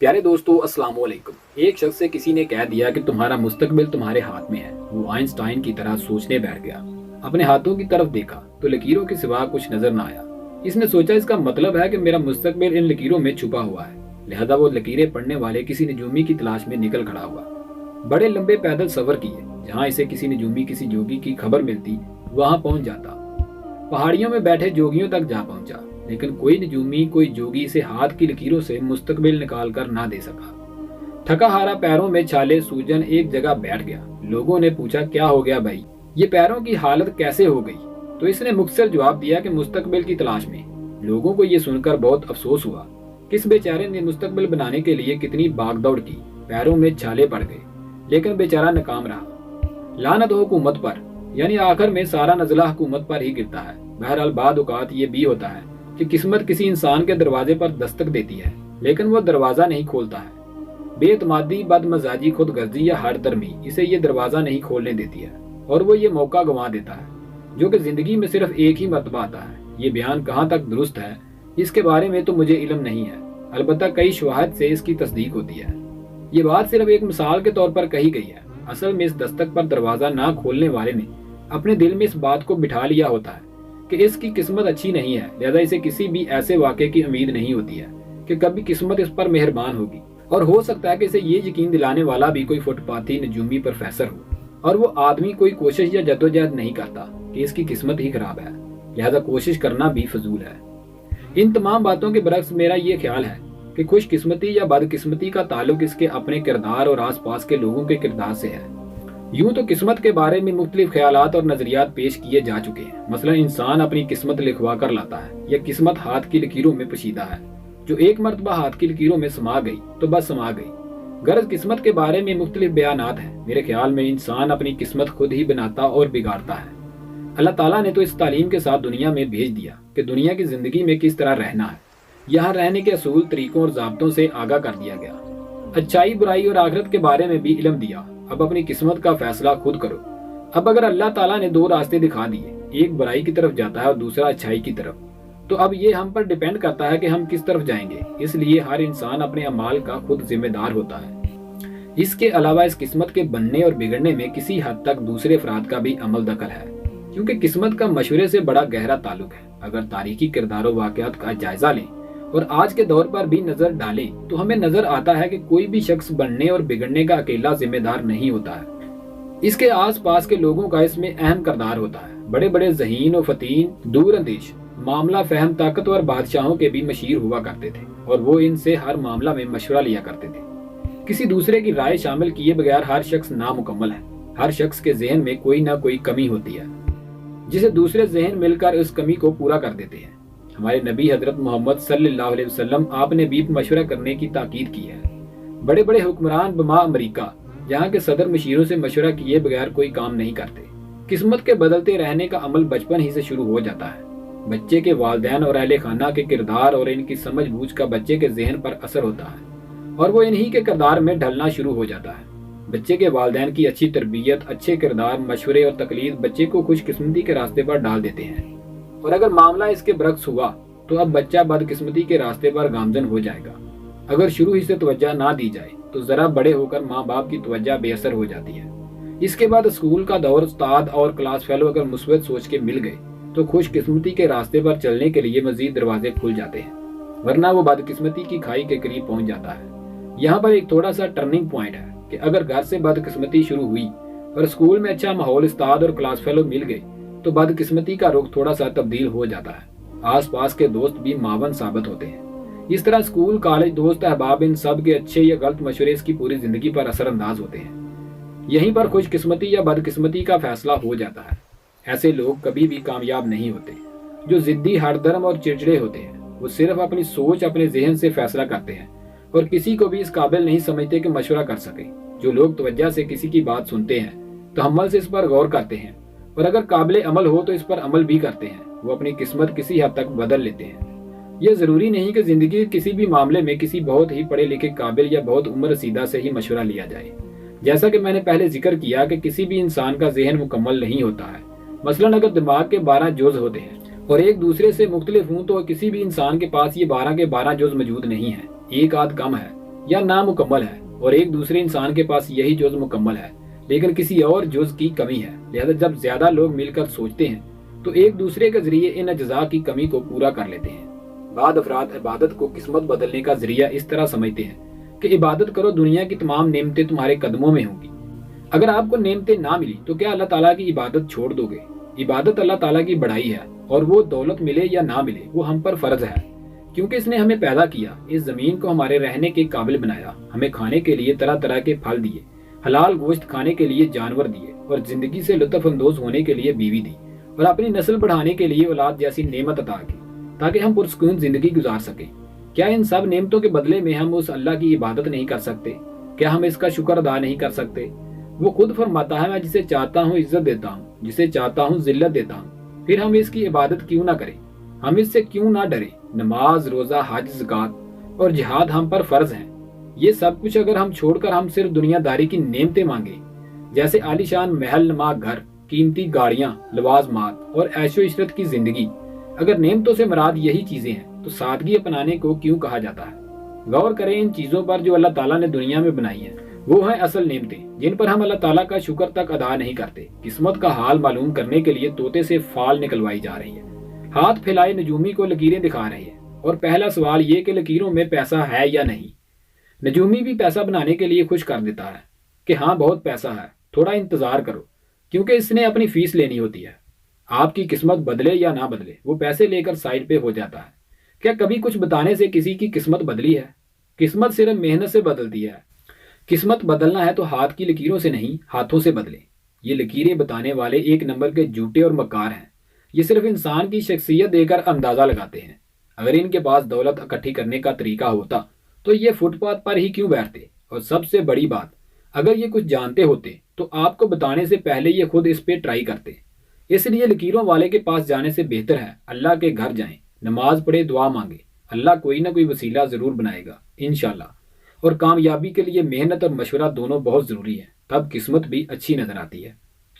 प्यारे दोस्तों, अस्सलाम वालेकुम। एक शख्स से किसी ने कह दिया कि तुम्हारा मुस्तकबिल तुम्हारे हाथ में है। वो आइंस्टाइन की तरह सोचने बैठ गया। अपने हाथों की तरफ देखा तो लकीरों के सिवा कुछ नजर न आया। इसने सोचा इसका मतलब है कि मेरा मुस्तकबिल इन लकीरों में छुपा हुआ है। लिहाजा वो लकीरें पढ़ने वाले किसी नजूमी की तलाश में निकल खड़ा हुआ। बड़े लंबे पैदल सफर किए। जहाँ इसे किसी नजूमी किसी जोगी की खबर मिलती वहां पहुंच जाता। पहाड़ियों में बैठे जोगियों तक जा पहुंचा, लेकिन कोई नजूमी कोई जोगी इसे हाथ की लकीरों से मुस्तकबिल निकाल कर ना दे सका। थका हारा पैरों में छाले सूजन एक जगह बैठ गया। लोगों ने पूछा, क्या हो गया भाई, ये पैरों की हालत कैसे हो गई? तो इसने मुख्तसर जवाब दिया कि मुस्तकबिल की तलाश में। लोगों को ये सुनकर बहुत अफसोस हुआ। किस बेचारे ने मुस्तकबिल बनाने के लिए कितनी भागदौड़ की, पैरों में छाले पड़ गए, लेकिन बेचारा नाकाम रहा। लानत हो हुकूमत पर, यानी आखिर में सारा नजला हुकूमत पर ही गिरता है। बहरहाल बाद औकात ये भी होता है कि किस्मत किसी इंसान के दरवाजे पर दस्तक देती है, लेकिन वो दरवाजा नहीं खोलता है। बेतमादी, बदमजाजी, खुदगर्जी या हर दर्मी इसे ये दरवाजा नहीं खोलने देती है और वो ये मौका गंवा देता है जो कि जिंदगी में सिर्फ एक ही मरतबा आता है। ये बयान कहाँ तक दुरुस्त है इसके बारे में तो मुझे इल्म नहीं है, अलबत्ता कई शवाहिद से इसकी तस्दीक होती है। ये बात सिर्फ एक मिसाल के तौर पर कही गई है। असल में इस दस्तक पर दरवाजा ना खोलने वाले ने अपने दिल में इस बात को बिठा लिया होता है कि इसकी किस्मत अच्छी नहीं है, लिहाजा इसे किसी भी ऐसे वाक़े की उम्मीद नहीं होती है कि कभी किस्मत इस पर मेहरबान होगी। और हो सकता है कि इसे ये यकीन दिलाने वाला भी कोई फुटपाथी नजूमी प्रोफेसर हो और वो आदमी कोई कोशिश या जद्दोजहद नहीं करता कि इसकी किस्मत ही खराब है, लिहाजा कोशिश करना भी फजूल है। इन तमाम बातों के बरक्स मेरा ये ख्याल है कि खुशकिस्मती या बदकिस्मती का ताल्लुक इसके अपने किरदार और आस पास के लोगों के किरदार से है। यूं तो किस्मत के बारे में मुख्तलिफ ख्यालात और नजरियात पेश किए जा चुके हैं। मसलन इंसान अपनी किस्मत लिखवा कर लाता है या किस्मत हाथ की लकीरों में पोशीदा है, जो एक मरतबा हाथ की लकीरों में समा गई तो बस समा गई। गरज किस्मत के बारे में मुख्तलिफ बयानात हैं। मेरे ख्याल में इंसान अपनी किस्मत खुद ही बनाता और बिगाड़ता है। अल्लाह ताला ने तो इस तालीम के साथ दुनिया में भेज दिया कि दुनिया की जिंदगी में किस तरह रहना है। यहाँ रहने के असूल, तरीकों और जाब्तों से आगाह कर दिया गया। अच्छाई, बुराई और आखिरत के बारे में भी इल्म दिया। अब अपनी किस्मत का फैसला खुद करो। अब अगर अल्लाह ताला ने दो रास्ते दिखा दिए, एक बुराई की तरफ जाता है और दूसरा अच्छाई की तरफ, तो अब ये हम पर डिपेंड करता है कि हम किस तरफ जाएंगे। इसलिए हर इंसान अपने अमाल का खुद जिम्मेदार होता है। इसके अलावा इस किस्मत के बनने और बिगड़ने में किसी हद तक दूसरे अफराद का भी अमल दखल है, क्योंकि किस्मत का मशवरे से बड़ा गहरा ताल्लुक है। अगर तारीखी किरदारों वाकयात का जायजा लें और आज के दौर पर भी नजर डालें तो हमें नजर आता है कि कोई भी शख्स बनने और बिगड़ने का अकेला जिम्मेदार नहीं होता है। इसके आस पास के लोगों का इसमें अहम किरदार होता है। बड़े बड़े ज़हीन और फतीन, दूर अंदेश, मामला फहम, ताकतवर बादशाहों के भी मशीर हुआ करते थे और वो इनसे हर मामला में मशवरा लिया करते थे। किसी दूसरे की राय शामिल किए बगैर हर शख्स नामुकम्मल है। हर शख्स के जहन में कोई ना कोई कमी होती है जिसे दूसरे जहन मिलकर उस कमी को पूरा कर देते हैं। हमारे नबी हजरत मोहम्मद सल्लल्लाहु अलैहि वसल्लम आपने भी मशवरा करने की ताकीद की है। बड़े बड़े हुक्मरान बमा अमरीका, यहाँ के सदर मशीरों से मशवरा किए बगैर कोई काम नहीं करते। किस्मत के बदलते रहने का अमल बचपन ही से शुरू हो जाता है। बच्चे के वालिदैन और अहले खाना के किरदार और इनकी समझ बूझ का बच्चे के जहन पर असर होता है और वो इन्हीं के किरदार में ढलना शुरू हो जाता है। बच्चे के वालिदैन की अच्छी तरबियत, अच्छे किरदार, मशवरे और तकलीद बच्चे को खुशकिस्मती के रास्ते पर डाल देते हैं। और अगर मामला इसके बरक्स हुआ तो अब बच्चा बदकिस्मती के रास्ते पर गामजन हो जाएगा। अगर शुरू ही से तवज्जो ना दी जाए तो जरा बड़े होकर माँ बाप की तवज्जो बेअसर हो जाती है। इसके बाद स्कूल का दौर, उस्ताद और क्लास फेलो अगर मुस्बत सोच के मिल गए तो खुशकिस्मती के रास्ते पर चलने के लिए मजीद दरवाजे खुल जाते हैं, वरना वो बदकिस्मती की खाई के करीब पहुंच जाता है। यहाँ पर एक थोड़ा सा टर्निंग पॉइंट है कि अगर घर से बदकिस्मती शुरू हुई और स्कूल में अच्छा माहौल, उस्ताद और क्लास फेलो मिल गए तो बदकिस्मती का रुख थोड़ा सा तब्दील हो जाता है। आस पास के दोस्त भी मावन साबित होते हैं। इस तरह स्कूल, कॉलेज, दोस्त, अहबाब, इन सब के अच्छे या गलत मशवरे इसकी पूरी जिंदगी पर असरअंदाज होते हैं। यहीं पर खुशकिस्मती या बदकिस्मती का फैसला हो जाता है। ऐसे लोग कभी भी कामयाब नहीं होते जो जिद्दी, हरदर्म और चिड़चिड़े होते हैं। वो सिर्फ अपनी सोच, अपने जहन से फैसला करते हैं और किसी को भी इस काबिल नहीं समझते कि मशवरा कर सके। जो लोग तवज्जो से किसी की बात सुनते हैं, तहम्मुल से इस पर गौर करते हैं और अगर काबिल अमल हो तो इस पर अमल भी करते हैं, वो अपनी किस्मत किसी हद तक बदल लेते हैं। यह जरूरी नहीं कि जिंदगी के किसी भी मामले में किसी बहुत ही पढ़े लिखे काबिल या बहुत उम्र रसीदा से ही मशवरा लिया जाए। जैसा कि मैंने पहले जिक्र किया कि किसी भी इंसान का जहन मुकम्मल नहीं होता है। मसलन अगर दिमाग के 12 जुज़ होते हैं और एक दूसरे से मुख्तलिफ हूँ तो किसी भी इंसान के पास ये 12 के 12 जुज़ मौजूद नहीं है। एक आध कम है یا نامکمل ہے، اور ایک دوسرے انسان کے پاس یہی جز مکمل ہے لیکن کسی اور جز کی کمی ہے۔ لہذا جب زیادہ لوگ مل کر سوچتے ہیں تو ایک دوسرے کے ذریعے ان اجزاء کی کمی کو پورا کر لیتے ہیں۔ بعض افراد عبادت کو قسمت بدلنے کا ذریعہ اس طرح سمجھتے ہیں کہ عبادت کرو، دنیا کی تمام نعمتیں تمہارے قدموں میں ہوں گی۔ اگر آپ کو نعمتیں نہ ملی تو کیا اللہ تعالیٰ کی عبادت چھوڑ دو گے؟ عبادت اللہ تعالیٰ کی بڑائی ہے، اور وہ دولت ملے یا نہ ملے وہ ہم پر فرض ہے، کیونکہ اس نے ہمیں پیدا کیا، اس زمین کو ہمارے رہنے کے قابل بنایا، ہمیں کھانے کے لیے طرح طرح کے پھل دیے، حلال گوشت کھانے کے لیے جانور دیے، اور زندگی سے لطف اندوز ہونے کے لیے بیوی دی، اور اپنی نسل بڑھانے کے لیے اولاد جیسی نعمت عطا کی تاکہ ہم پرسکون زندگی گزار سکیں۔ کیا ان سب نعمتوں کے بدلے میں ہم اس اللہ کی عبادت نہیں کر سکتے؟ کیا ہم اس کا شکر ادا نہیں کر سکتے؟ وہ خود فرماتا ہے، میں جسے چاہتا ہوں عزت دیتا ہوں، جسے چاہتا ہوں ذلت دیتا ہوں۔ پھر ہم اس کی عبادت کیوں نہ کریں؟ ہم اس سے کیوں نہ ڈریں؟ نماز، روزہ، حج، زکوٰۃ اور جہاد ہم پر فرض ہیں۔ یہ سب کچھ اگر ہم چھوڑ کر ہم صرف دنیا داری کی نعمتیں مانگیں، جیسے عالی شان محل نما گھر، قیمتی گاڑیاں، لوازمات اور عیش و عشرت کی زندگی، اگر نعمتوں سے مراد یہی چیزیں ہیں تو سادگی اپنانے کو کیوں کہا جاتا ہے؟ غور کریں ان چیزوں پر جو اللہ تعالیٰ نے دنیا میں بنائی ہیں، وہ ہیں اصل نعمتیں جن پر ہم اللہ تعالیٰ کا شکر تک ادا نہیں کرتے۔ قسمت کا حال معلوم کرنے کے لیے طوطے سے فال نکلوائی جا رہی ہے، ہاتھ پھیلائے نجومی کو لکیریں دکھا رہے ہیں، اور پہلا سوال یہ کہ لکیروں میں پیسہ ہے یا نہیں۔ نجومی بھی پیسہ بنانے کے لیے خوش کر دیتا ہے کہ ہاں بہت پیسہ ہے، تھوڑا انتظار کرو، کیونکہ اس نے اپنی فیس لینی ہوتی ہے۔ آپ کی قسمت بدلے یا نہ بدلے، وہ پیسے لے کر سائڈ پہ ہو جاتا ہے۔ کیا کبھی کچھ بتانے سے کسی کی قسمت بدلی ہے؟ قسمت صرف محنت سے بدلتی ہے۔ قسمت بدلنا ہے تو ہاتھ کی لکیروں سے نہیں، ہاتھوں سے بدلے۔ یہ لکیریں بتانے والے ایک نمبر کے جھوٹے اور مکار ہیں۔ یہ صرف انسان کی شخصیت دے کر اندازہ لگاتے ہیں۔ اگر ان کے پاس دولت اکٹھی کرنے کا طریقہ ہوتا تو یہ فٹ پاتھ پر ہی کیوں بیٹھتے؟ اور سب سے بڑی بات، اگر یہ کچھ جانتے ہوتے تو آپ کو بتانے سے پہلے یہ خود اس پہ ٹرائی کرتے۔ اس لیے لکیروں والے کے پاس جانے سے بہتر ہے اللہ کے گھر جائیں، نماز پڑھے، دعا مانگے، اللہ کوئی نہ کوئی وسیلہ ضرور بنائے گا انشاءاللہ۔ اور کامیابی کے لیے محنت اور مشورہ دونوں بہت ضروری ہے، تب قسمت بھی اچھی نظر آتی ہے۔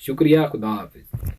شکریہ، خدا حافظ۔